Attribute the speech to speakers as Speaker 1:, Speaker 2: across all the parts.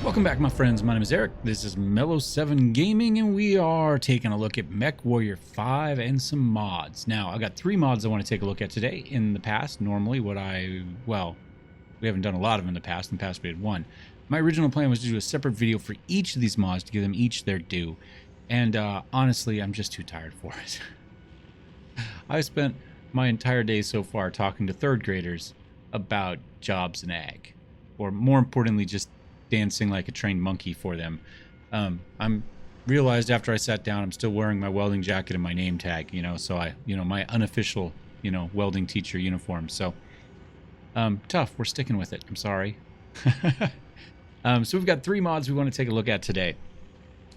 Speaker 1: Welcome back, my friends. My name is Eric. This is Mellow 7 Gaming, and we are taking a look at Mech Warrior 5 and some mods. Now, I've got 3 mods I want to take a look at today. In the past, normally we haven't done a lot of them in the past. In the past, we had 1. My original plan was to do a separate video for each of these mods to give them each their due. And honestly, I'm just too tired for it. I spent my entire day so far talking to 3rd graders about jobs and ag. Or more importantly, just dancing like a trained monkey for them. I'm realized after I sat down, I'm still wearing my welding jacket and my name tag, so my unofficial, welding teacher uniform. So, tough. We're sticking with it. I'm sorry. So we've got 3 mods we want to take a look at today.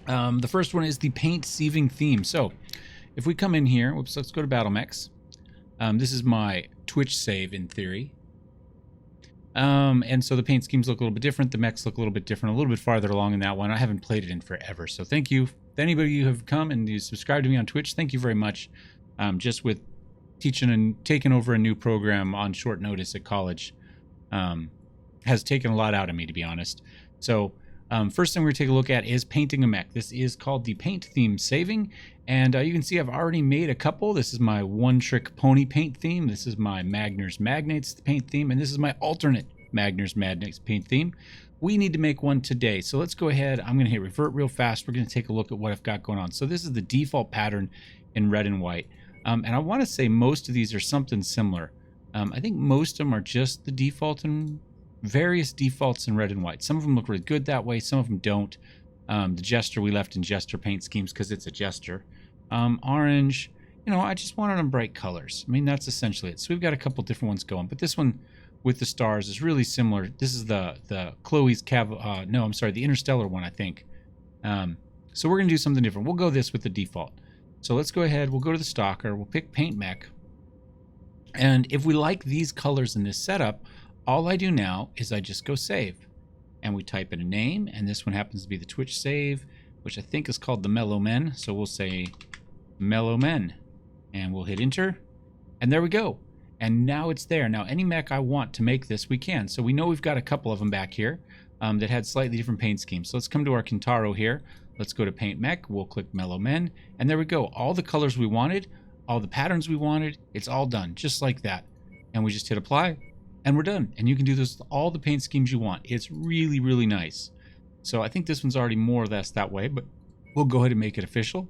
Speaker 1: The first one is the paint sieving theme. So if we come in here, let's go to Battle Mechs. This is my Twitch save in theory. And so the paint schemes look a little bit different. The mechs look a little bit different, a little bit farther along in that one. I haven't played it in forever. So thank you. If anybody who have come and you subscribed to me on Twitch, thank you very much. Just with teaching and taking over a new program on short notice at college, has taken a lot out of me, to be honest. So first thing we're going to take a look at is painting a mech. This is called the paint theme saving. And you can see I've already made a couple. This is my One Trick Pony paint theme. This is my Magner's Magnates paint theme. And this is my alternate Magner's Magnates paint theme. We need to make one today. So let's go ahead. I'm going to hit revert real fast. We're going to take a look at what I've got going on. So this is the default pattern in red and white. And I want to say most of these are something similar. I think most of them are just the default and various defaults in red and white. Some of them look really good that way. Some of them don't. The Jester we left in Jester paint schemes because it's a Jester. Orange, I just wanted them bright colors. I mean, that's essentially it. So we've got a couple different ones going, but this one with the stars is really similar. This is the Chloe's the Interstellar one, I think. So we're gonna do something different. We'll go this with the default. So let's go ahead. We'll go to the Stalker. We'll pick Paint Mech. And if we like these colors in this setup, all I do now is I just go save. And we type in a name, and this one happens to be the Twitch save, which I think is called the Mellow Men. So we'll say Mellow Men, and we'll hit enter, and there we go. And now it's there. Now any mech I want to make this, we can. So we know we've got a couple of them back here that had slightly different paint schemes. So let's come to our Kintaro here. Let's go to Paint Mech. We'll click Mellow Men, and there we go. All the colors we wanted, all the patterns we wanted, it's all done just like that. And we just hit apply, and we're done. And you can do this with all the paint schemes you want. It's really, really nice. So I think this one's already more or less that way, but we'll go ahead and make it official.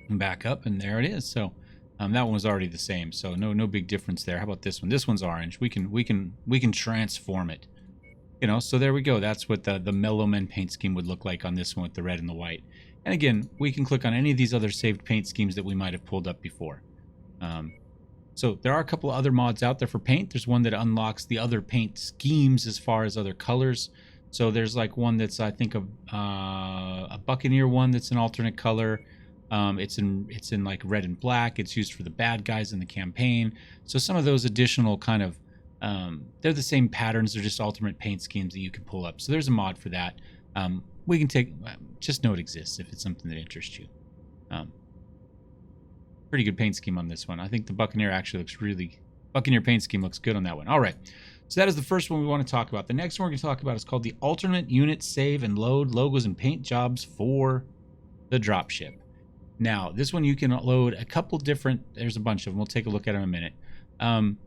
Speaker 1: And back up, and there it is. So that one was already the same, so no big difference there. How about this one? This one's orange. We can transform it. So there we go. That's what the Mellow Men paint scheme would look like on this one with the red and the white. And again, we can click on any of these other saved paint schemes that we might have pulled up before. So there are a couple of other mods out there for paint. There's one that unlocks the other paint schemes as far as other colors. So there's like one that's, I think, a Buccaneer one that's an alternate color. It's in like red and black. It's used for the bad guys in the campaign. So some of those additional kind of, they're the same patterns. They're just alternate paint schemes that you can pull up. So there's a mod for that. We can just know it exists if it's something that interests you. Pretty good paint scheme on this one. I think the Buccaneer actually Buccaneer paint scheme looks good on that one. All right. So that is the first one we want to talk about. The next one we're going to talk about is called the alternate unit save and load logos and paint jobs for the Dropship. Now, this one you can load a couple different, there's a bunch of them. We'll take a look at them in a minute.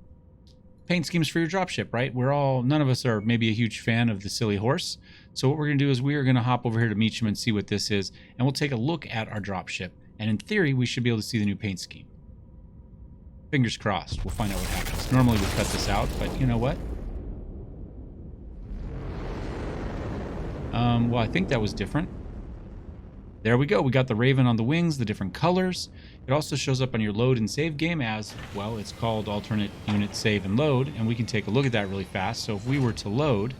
Speaker 1: Paint schemes for your Dropship, right? None of us are maybe a huge fan of the silly horse. So what we're going to do is we are going to hop over here to Meacham and see what this is. And we'll take a look at our Dropship. And in theory, we should be able to see the new paint scheme. Fingers crossed. We'll find out what happens. Normally we cut this out, but you know what? Well, I think that was different. There we go. We got the raven on the wings, the different colors. It also shows up on your load and save game as, well, it's called alternate unit save and load, and we can take a look at that really fast. So if we were to load,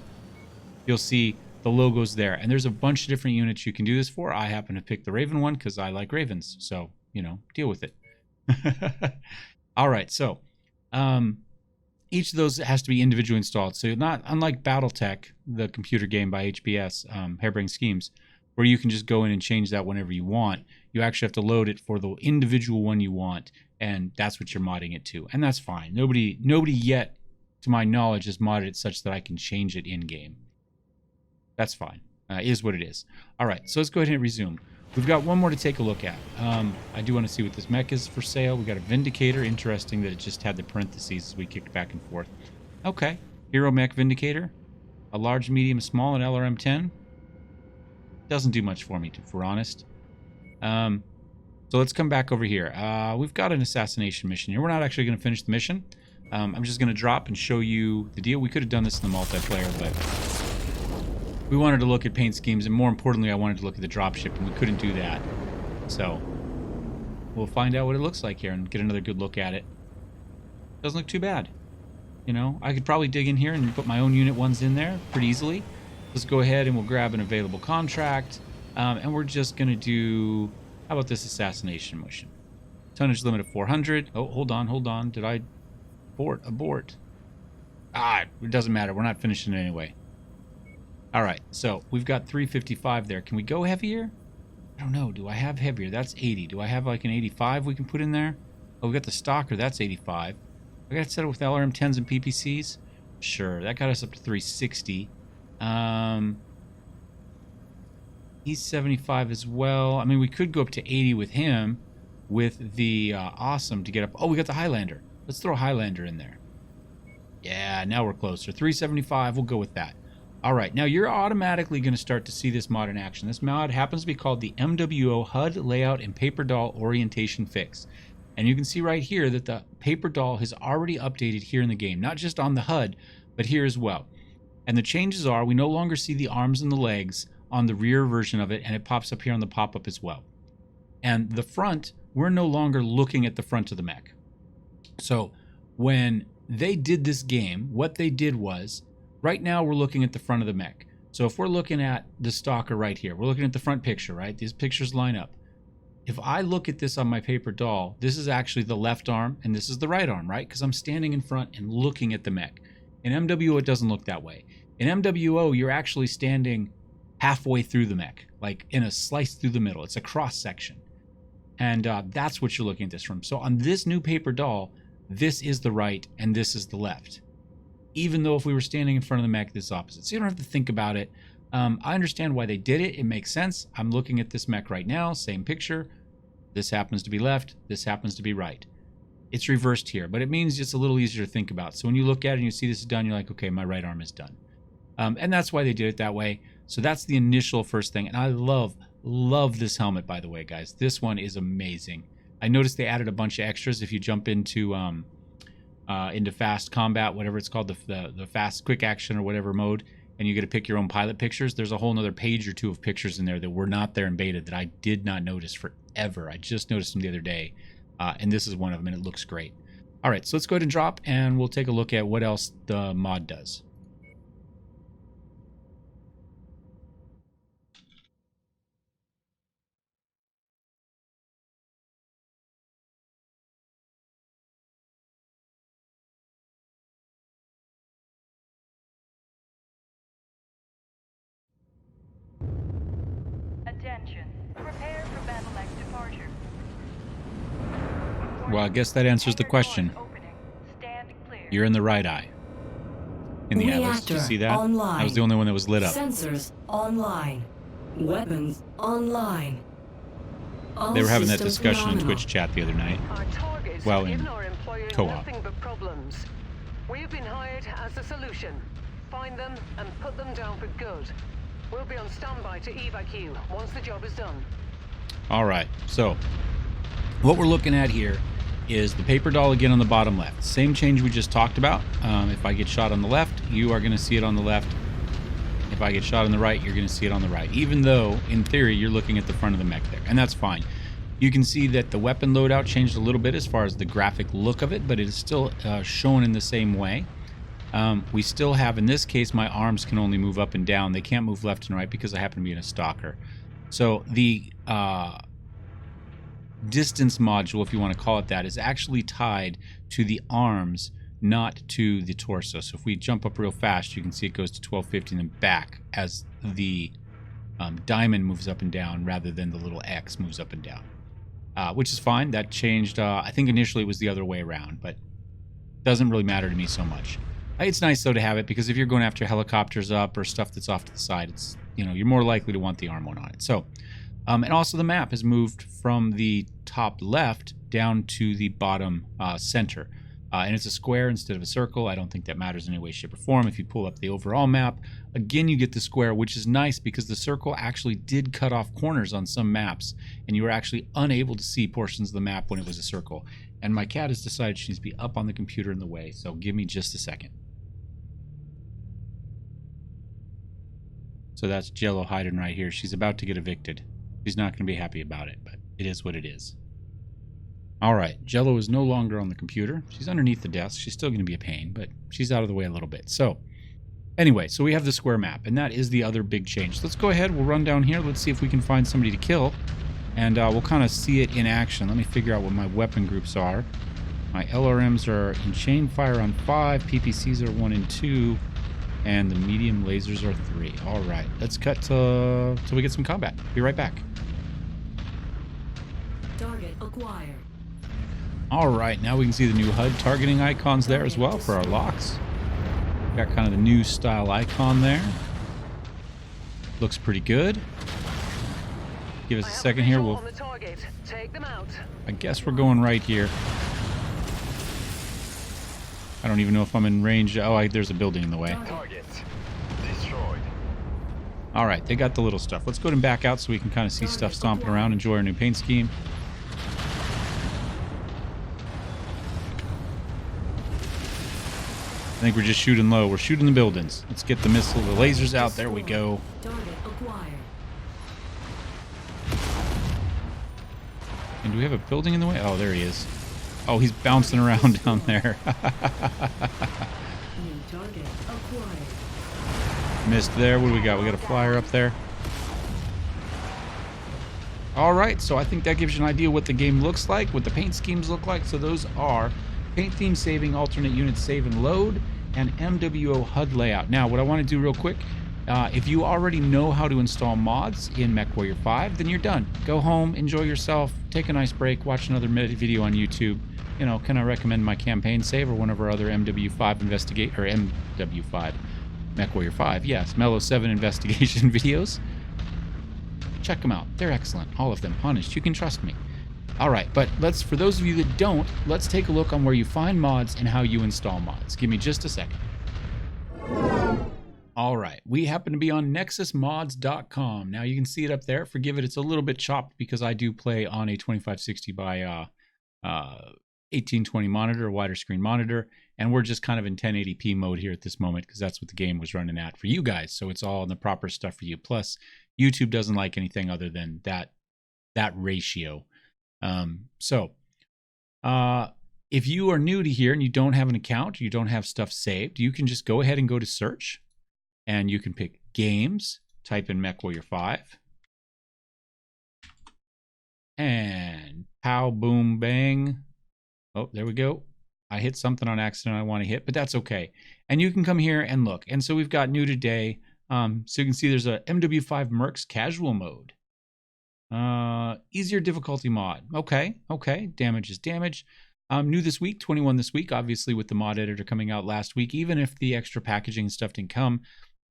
Speaker 1: you'll see the logos there. And there's a bunch of different units you can do this for. I happen to pick the raven one because I like ravens. So, deal with it. All right. So each of those has to be individually installed. So unlike Battletech, the computer game by HBS, Harebrained Schemes, where you can just go in and change that whenever you want. You actually have to load it for the individual one you want, and that's what you're modding it to. And that's fine. Nobody yet, to my knowledge, has modded it such that I can change it in-game. That's fine. Is what it is. All right, so let's go ahead and resume. We've got one more to take a look at. I do want to see what this mech is for sale. We got a Vindicator. Interesting that it just had the parentheses as we kicked back and forth. Okay. Hero Mech Vindicator. A large, medium, small, and LRM 10. Doesn't do much for me, if we're honest. So let's come back over here. We've got an assassination mission here. We're not actually going to finish the mission. I'm just going to drop and show you the deal. We could have done this in the multiplayer, but we wanted to look at paint schemes, and more importantly, I wanted to look at the dropship, and we couldn't do that. So we'll find out what it looks like here and get another good look at it. Doesn't look too bad. You know, I could probably dig in here and put my own unit ones in there pretty easily. Let's go ahead and we'll grab an available contract, and we're just going to do, how about this assassination mission? Tonnage limit of 400. Oh, hold on. Did I abort? It doesn't matter. We're not finishing it anyway. All right, so we've got 355 there. Can we go heavier? I don't know. Do I have heavier? That's 80. Do I have like an 85 we can put in there? Oh, we got the Stalker. That's 85. I got to set it with LRM 10s and PPCs? Sure. That got us up to 360. He's 75 as well. I mean, we could go up to 80 with him with the Awesome to get up. Oh, we got the Highlander. Let's throw a Highlander in there. Yeah, now we're closer. 375. We'll go with that. All right, now you're automatically going to start to see this mod in action. This mod happens to be called the MWO Hud Layout and Paperdoll Orientation Fix. And you can see right here that the Paperdoll has already updated here in the game, not just on the HUD, but here as well. And the changes are we no longer see the arms and the legs on the rear version of it, and it pops up here on the pop-up as well. And the front, we're no longer looking at the front of the mech. So when they did this game, what they did was, right now we're looking at the front of the mech. So if we're looking at the Stalker right here, we're looking at the front picture, right? These pictures line up. If I look at this on my paper doll, this is actually the left arm and this is the right arm, right? Because I'm standing in front and looking at the mech. In MWO, it doesn't look that way. In MWO, you're actually standing halfway through the mech, like in a slice through the middle. It's a cross section. And that's what you're looking at this from. So on this new paper doll, this is the right and this is the left. Even though if we were standing in front of the mech, this is opposite. So you don't have to think about it. I understand why they did it. It makes sense. I'm looking at this mech right now, same picture. This happens to be left. This happens to be right. It's reversed here, but it means it's a little easier to think about. So when you look at it and you see this is done, you're like, okay, my right arm is done. And that's why they did it that way. So that's the initial first thing. And I love this helmet, by the way, guys. This one is amazing. I noticed they added a bunch of extras if you jump into fast combat, whatever it's called, the fast quick action or whatever mode, and you get to pick your own pilot pictures. There's a whole nother page or two of pictures in there that were not there in beta that I did not notice forever. I just noticed them the other day, and this is one of them, and it looks great. All right, so let's go ahead and drop, and we'll take a look at what else the mod does.
Speaker 2: Attention. Prepare for Battletech departure.
Speaker 1: Well, I guess that answers the question. You're in the right eye. In the atlas. Did you see that?
Speaker 3: Online.
Speaker 1: That was the only one that was lit up.
Speaker 3: Sensors online. Weapons online. All
Speaker 1: they were having that
Speaker 3: systems
Speaker 1: discussion
Speaker 3: nominal.
Speaker 1: in Twitch chat the other night.
Speaker 4: Our targets
Speaker 1: Well,
Speaker 4: have
Speaker 1: in
Speaker 4: given our employers
Speaker 1: co-op.
Speaker 4: nothing but problems. We have been hired as a solution. Find them and put them down for good. We'll be on standby to evac you once the job is done.
Speaker 1: All right, so what we're looking at here is the paper doll again on the bottom left. Same change we just talked about. If I get shot on the left, you are going to see it on the left. If I get shot on the right, you're going to see it on the right. Even though, in theory, you're looking at the front of the mech there, and that's fine. You can see that the weapon loadout changed a little bit as far as the graphic look of it, but it is still shown in the same way. We still have, in this case, my arms can only move up and down. They can't move left and right because I happen to be in a stalker. So the distance module, if you want to call it that, is actually tied to the arms, not to the torso. So if we jump up real fast, you can see it goes to 1250 and then back as the diamond moves up and down rather than the little X moves up and down, which is fine. That changed. I think initially it was the other way around, but doesn't really matter to me so much. It's nice though to have it, because if you're going after helicopters up or stuff that's off to the side, it's, you know, you're more likely to want the arm one on it. So, and also the map has moved from the top left down to the bottom center. And it's a square instead of a circle. I don't think that matters in any way, shape, or form. If you pull up the overall map, again, you get the square, which is nice because the circle actually did cut off corners on some maps, and you were actually unable to see portions of the map when it was a circle. And my cat has decided she needs to be up on the computer in the way, so give me just a second. So that's Jello hiding right here. She's about to get evicted. She's not going to be happy about it, but it is what it is. All right, Jello is no longer on the computer. She's underneath the desk. She's still going to be a pain, but she's out of the way a little bit. So anyway, so we have the square map, and that is the other big change. Let's go ahead. We'll run down here. Let's see if we can find somebody to kill, and we'll kind of see it in action. Let me figure out what my weapon groups are. My LRMs are in chain fire on 5, PPCs are 1 and 2, and the medium lasers are 3. All right, let's cut till we get some combat. Be right back.
Speaker 3: Target acquired.
Speaker 1: All right, now we can see the new HUD targeting icons there as well for our locks. Got kind of the new style icon there. Looks pretty good. Give us a second here. We'll.
Speaker 4: Take them out.
Speaker 1: I guess we're going right here. I don't even know if I'm in range. Oh, there's a building in the way.
Speaker 5: Target destroyed.
Speaker 1: All right, they got the little stuff. Let's go ahead and back out so we can kind of see stuff stomping around, enjoy our new paint scheme. I think we're just shooting low. We're shooting the buildings. Let's get the missile, the lasers out. There we go.
Speaker 3: Target acquired.
Speaker 1: And do we have a building in the way? Oh, there he is. Oh, he's bouncing around down there.
Speaker 3: New target acquired.
Speaker 1: Missed there. What do we got? We got a flyer up there. All right, so I think that gives you an idea what the game looks like, what the paint schemes look like. So those are paint theme saving, alternate unit save and load, and MWO HUD layout. Now, what I want to do real quick, if you already know how to install mods in Mech Warrior 5, then you're done. Go home, enjoy yourself, take a nice break, watch another video on YouTube. You know, can I recommend my campaign save or one of our other MW5 investigate or MW5 Mech Warrior 5? Yes, Mellow 7 investigation videos. Check them out. They're excellent. All of them. Honest, you can trust me. All right, but for those of you that don't, let's take a look on where you find mods and how you install mods. Give me just a second. All right, we happen to be on nexusmods.com. Now you can see it up there. Forgive it, it's a little bit chopped because I do play on a 2560 by 1820 monitor, a wider screen monitor, and we're just kind of in 1080p mode here at this moment because that's what the game was running at for you guys. So it's all in the proper stuff for you. Plus, YouTube doesn't like anything other than that ratio. If you are new to here and you don't have an account, you don't have stuff saved, you can just go ahead and go to search and you can pick games, type in Mech Warrior 5, and pow, boom, bang. Oh, there we go. I hit something on accident I want to hit, but that's okay. And you can come here and look. And so we've got new today. So you can see there's a MW5 Mercs casual mode. Easier difficulty mod. Okay. Damage is damage. New this week, 21 this week, obviously with the mod editor coming out last week. Even if the extra packaging and stuff didn't come,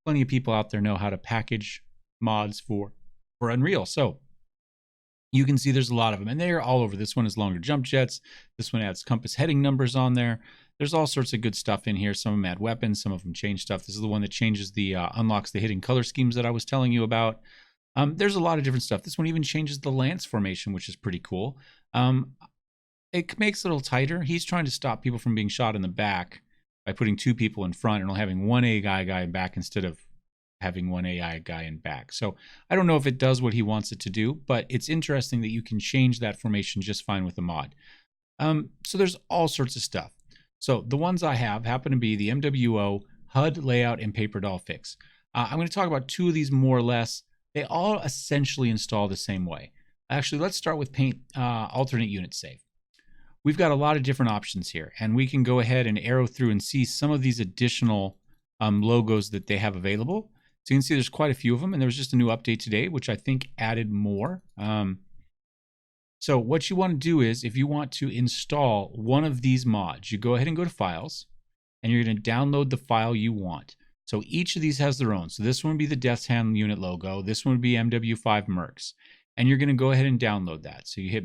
Speaker 1: plenty of people out there know how to package mods for Unreal. So you can see there's a lot of them, and they are all over. This one is longer jump jets. This one adds compass heading numbers on there. There's all sorts of good stuff in here. Some of them add weapons. Some of them change stuff. This is the one that changes the unlocks the hidden color schemes that I was telling you about. There's a lot of different stuff. This one even changes the lance formation, which is pretty cool. It makes it a little tighter. He's trying to stop people from being shot in the back by putting 2 people in front and having one AI guy in back instead of having one AI guy in back. So I don't know if it does what he wants it to do, but it's interesting that you can change that formation just fine with the mod. So there's all sorts of stuff. So the ones I have happen to be the MWO HUD layout and Paperdoll fix. I'm going to talk about 2 of these more or less. They all essentially install the same way. Actually, let's start with paint alternate unit save. We've got a lot of different options here, and we can go ahead and arrow through and see some of these additional logos that they have available. So you can see there's quite a few of them, and there was just a new update today, which I think added more. So what you want to do is, if you want to install one of these mods, you go ahead and go to Files, and you're going to download the file you want. So each of these has their own. So this one would be the Death's Hand unit logo. This one would be MW5 Mercs. And you're going to go ahead and download that. So you hit,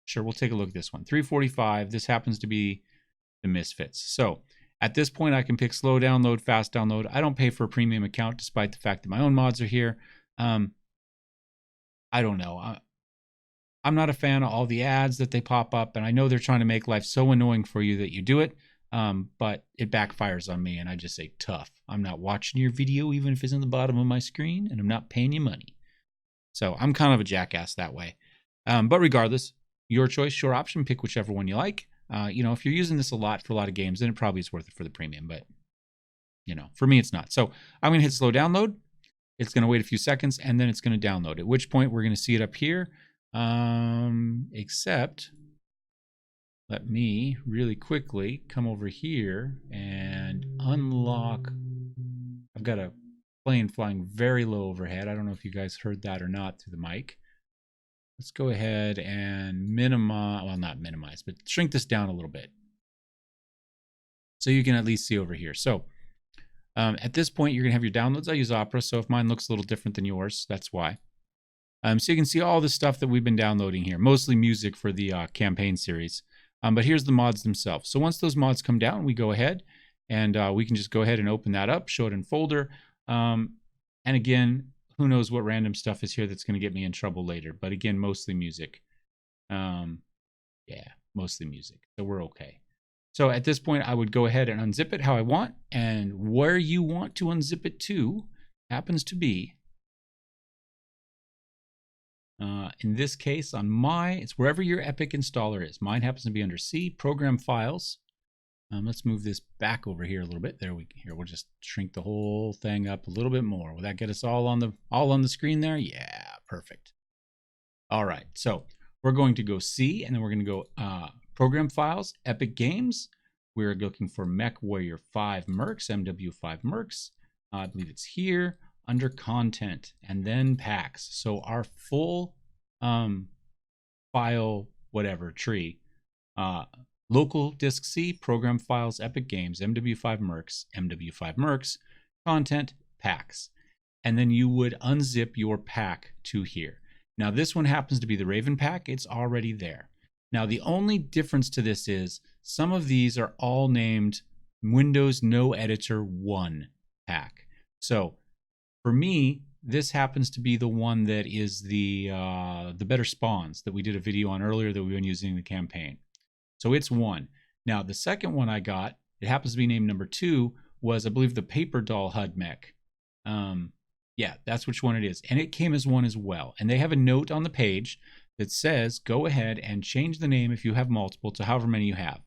Speaker 1: sure, we'll take a look at this one. 345. This happens to be the Misfits. So at this point, I can pick slow download, fast download. I don't pay for a premium account, despite the fact that my own mods are here. I don't know. I'm not a fan of all the ads that they pop up, and I know they're trying to make life so annoying for you that you do it, but it backfires on me, and I just say, tough. I'm not watching your video, even if it's in the bottom of my screen, and I'm not paying you money. So I'm kind of a jackass that way. But regardless, your choice, your option, pick whichever one you like. You know, if you're using this a lot for a lot of games, then it probably is worth it for the premium, but, you know, for me, it's not. So I'm going to hit slow download. It's going to wait a few seconds, and then it's going to download, at which point we're going to see it up here. Except, let me really quickly come over here and unlock. I've got a plane flying very low overhead. I don't know if you guys heard that or not through the mic. Let's go ahead and minimize, well, not minimize, but shrink this down a little bit, so you can at least see over here. So at this point, you're going to have your downloads. I use Opera, so if mine looks a little different than yours, that's why. So you can see all the stuff that we've been downloading here, mostly music for the campaign series. But here's the mods themselves. So once those mods come down, we go ahead and we can just go ahead and open that up, show it in folder. And again, who knows what random stuff is here that's going to get me in trouble later. But again, mostly music. Yeah, mostly music. So we're okay. So at this point, I would go ahead and unzip it how I want. And where you want to unzip it to happens to be, in this case, on it's wherever your Epic installer is. Mine happens to be under C, Program Files. Let's move this back over here a little bit. We'll just shrink the whole thing up a little bit more. Will that get us all on the screen there? Yeah, perfect. All right, so we're going to go C, and then we're going to go Program Files, Epic Games. We're looking for Mech Warrior 5 Mercs, MW5 Mercs. I believe it's here under Content, and then Packs. So our full file, whatever, tree, local disk C, Program Files, Epic Games, MW5 Mercs, Content, Packs. And then you would unzip your pack to here. Now this one happens to be the Raven pack. It's already there. Now the only difference to this is some of these are all named Windows No Editor 1 pack. So for me, this happens to be the one that is the better spawns that we did a video on earlier that we've been using in the campaign. So it's one. Now the second one I got, it happens to be named number 2, was I believe the Paperdoll Hud mech. Yeah, that's which one it is. And it came as one as well. And they have a note on the page that says, go ahead and change the name if you have multiple to however many you have.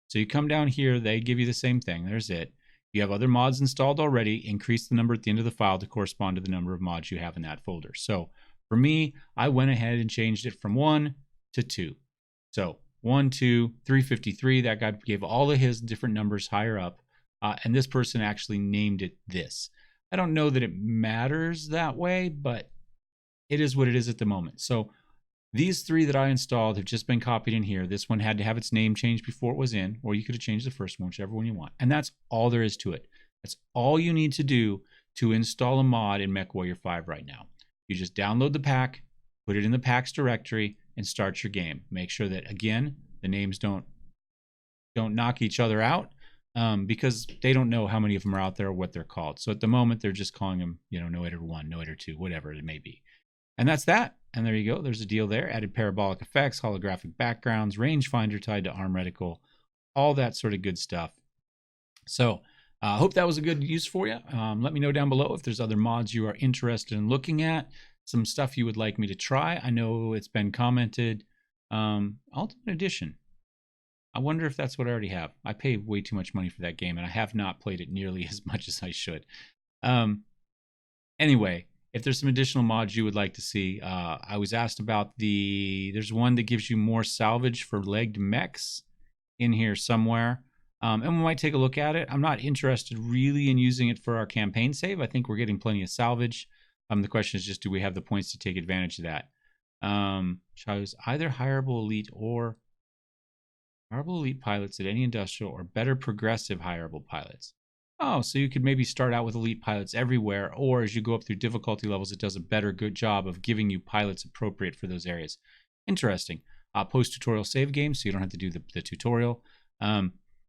Speaker 1: So you come down here, they give you the same thing. There's it. If you have other mods installed already, increase the number at the end of the file to correspond to the number of mods you have in that folder. So for me, I went ahead and changed it from 1 to 2. So 1, 2, 353, that guy gave all of his different numbers higher up. And this person actually named it this. I don't know that it matters that way, but it is what it is at the moment. So these 3 that I installed have just been copied in here. This one had to have its name changed before it was in, or you could have changed the first one, whichever one you want. And that's all there is to it. That's all you need to do to install a mod in Mech Warrior 5 right now. You just download the pack, put it in the packs directory, and start your game. Make sure that, again, the names don't knock each other out, because they don't know how many of them are out there or what they're called. So at the moment, they're just calling them, No Editor 1, No Editor 2, whatever it may be. And that's that. And there you go. There's a deal there. Added parabolic effects, holographic backgrounds, rangefinder tied to arm reticle, all that sort of good stuff. So I hope that was a good use for you. Let me know down below if there's other mods you are interested in looking at, some stuff you would like me to try. I know it's been commented. Ultimate Edition. I wonder if that's what I already have. I pay way too much money for that game, and I have not played it nearly as much as I should. Anyway, if there's some additional mods you would like to see, I was asked about there's one that gives you more salvage for legged mechs in here somewhere. And we might take a look at it. I'm not interested really in using it for our campaign save. I think we're getting plenty of salvage. The question is just, do we have the points to take advantage of that? Chose either hireable elite or Hireable elite pilots at any industrial or better progressive hireable pilots. Oh, so you could maybe start out with elite pilots everywhere, or as you go up through difficulty levels, it does a better good job of giving you pilots appropriate for those areas. Interesting. Post-tutorial save games, so you don't have to do the tutorial.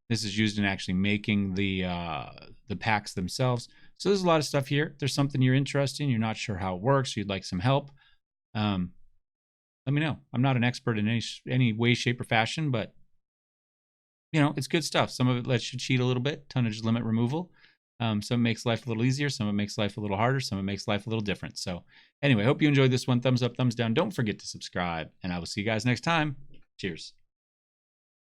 Speaker 1: This is used in actually making the packs themselves. So there's a lot of stuff here. If there's something you're interested in, you're not sure how it works, you'd like some help, let me know. I'm not an expert in any way, shape, or fashion, but you know, it's good stuff. Some of it lets you cheat a little bit, tonnage limit removal. Some makes life a little easier, some it makes life a little harder, some it makes life a little different. So anyway, hope you enjoyed this one. Thumbs up, thumbs down. Don't forget to subscribe, and I will see you guys next time. Cheers.